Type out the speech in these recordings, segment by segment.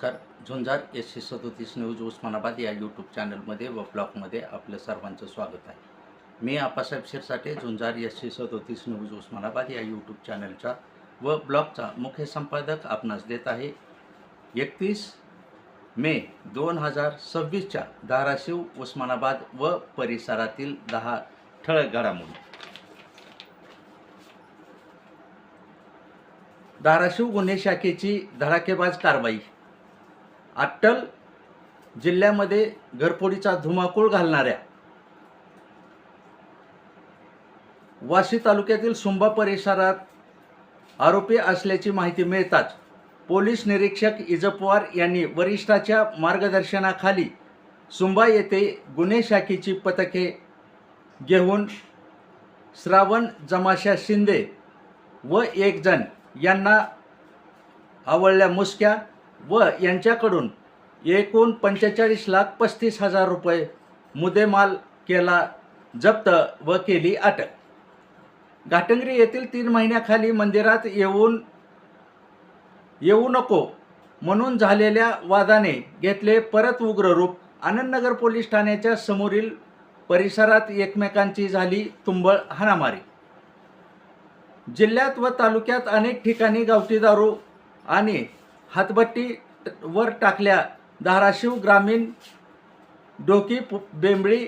नमस्कार. झुंजार SC37 news Osmanabad या YouTube चॅनलमध्ये व ब्लॉगमध्ये आपलं सर्वांचं स्वागत आहे. मी आप्पासाहेब शिरसाटे, झुंजार SC37 न्यूज उस्मानाबाद या यूट्यूब चॅनलचा व ब्लॉगचा मुख्य संपादक आपणास देत आहे. 31 मे 2026च्या धाराशिव, उस्मानाबाद व परिसरातील 10 ठळक घडामोडी. धाराशिव गुन्हे शाखेची धडाकेबाज कारवाई. अट्टल जिल्ह्यामध्ये घरफोडीचा धुमाकूळ घालणाऱ्या वाशी तालुक्यातील सुंबा परिसरात आरोपी असल्याची माहिती मिळताच पोलीस निरीक्षक इजपवार यांनी वरिष्ठाच्या मार्गदर्शनाखाली सुंबा येथे गुन्हे शाखेची पथके घेऊन श्रावण जमाशा शिंदे व एक जण यांना आवळल्या मुसक्या व यांच्याकडून एकूण 45,35,000 रुपये मुद्देमाल केला जप्त व केली अटक. घाटंगरी येथील 3 महिन्याखाली मंदिरात येऊ नको म्हणून झालेल्या वादाने घेतले परत उग्र रूप. आनंदनगर पोलीस ठाण्याच्या समोरील परिसरात एकमेकांची झाली तुंबळ हाणामारी. जिल्ह्यात व तालुक्यात अनेक ठिकाणी गावठी दारू आणि हातभट्टी वर टाकल्या. धाराशिव ग्रामीण, डोकी, बेंबळी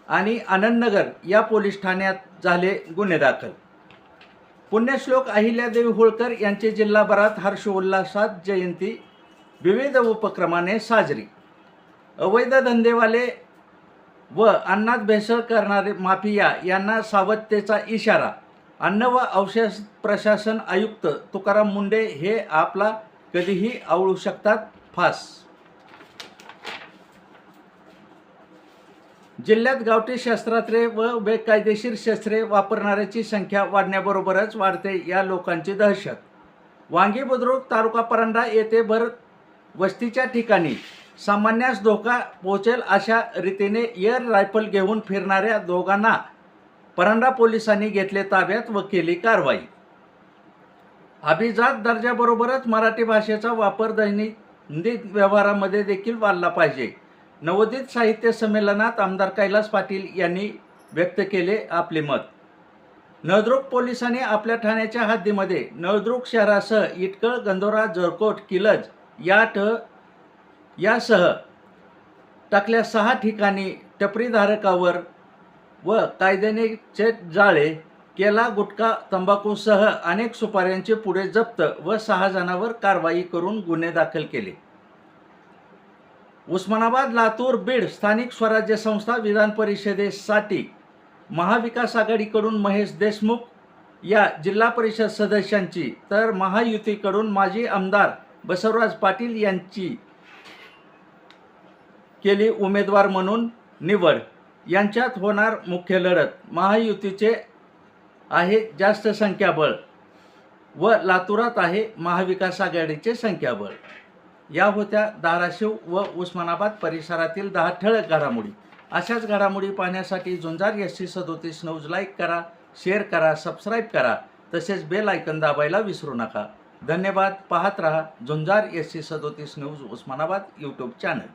आणि आनंदनगर या पोलीस ठाण्यात झाले गुन्हे दाखल. पुण्यश्लोक अहिल्यादेवी होळकर यांची जिल्हाभरात हर्षोल्लासात जयंती विविध उपक्रमाने साजरी. अवैध धंदेवाले व अन्नात भेसळ करणारे माफिया यांना सावधतेचा इशारा. अन्न व औषध प्रशासन आयुक्त तुकाराम मुंडे हे आपला कधीही आवळू शकतात फास. जिल्ह्यात गावठी शस्त्रास्त्रे व बेकायदेशीर शस्त्रे वापरणाऱ्याची संख्या वाढण्याबरोबरच वाढते या लोकांची दहशत. वांगी बुद्रुक तालुका परंडा येथे भर वस्तीच्या ठिकाणी सामान्यास धोका पोहोचेल अशा रीतीने एअर रायफल घेऊन फिरणाऱ्या दोघांना परंडा पोलिसांनी घेतले ताब्यात व केली कारवाई. अभिजात दर्जाबरोबरच मराठी भाषेचा वापर दैनंदिन व्यवहारामध्ये देखील वाढला पाहिजे. नवोदित साहित्य संमेलनात आमदार कैलास पाटील यांनी व्यक्त केले आपले मत. नळदुर्ग पोलिसांनी आपल्या ठाण्याच्या हद्दीमध्ये नळदुर्ग शहरासह इटकळ, गंधोरा, जरकोट, किलज यासह टाकल्या 6 ठिकाणी टपरीधारकावर व कायद्याने जाळे केला. गुटखा, तंबाखूसह अनेक सुपाऱ्यांचे पुढे जप्त व 6 जणांवर कारवाई करून गुन्हे दाखल केले. उस्मानाबाद, लातूर, बीड स्थानिक स्वराज्य संस्था विधान परिषदेसाठी महाविकास आघाडीकडून महेश देशमुख या जिल्हा परिषद सदस्यांची तर महायुतीकडून माजी आमदार बसवराज पाटील यांची केली उमेदवार म्हणून निवड. यांच्यात होणार मुख्य लढत. महायुतीचे आहे जास्त संख्याबळ व लातूरात आहे महाविकास आघाडीचे संख्याबळ. या होत्या धाराशिव व उस्मानाबाद परिसरातील 10 ठळक घडामोडी. अशाच घडामोडी पाहण्यासाठी झुंजार SC37 न्यूज लाईक करा, शेअर करा, सबस्क्राईब करा, तसेच बेल आयकॉन दाबायला विसरू नका. धन्यवाद. पाहत रहा झुंजार SC37 news Osmanabad YouTube channel.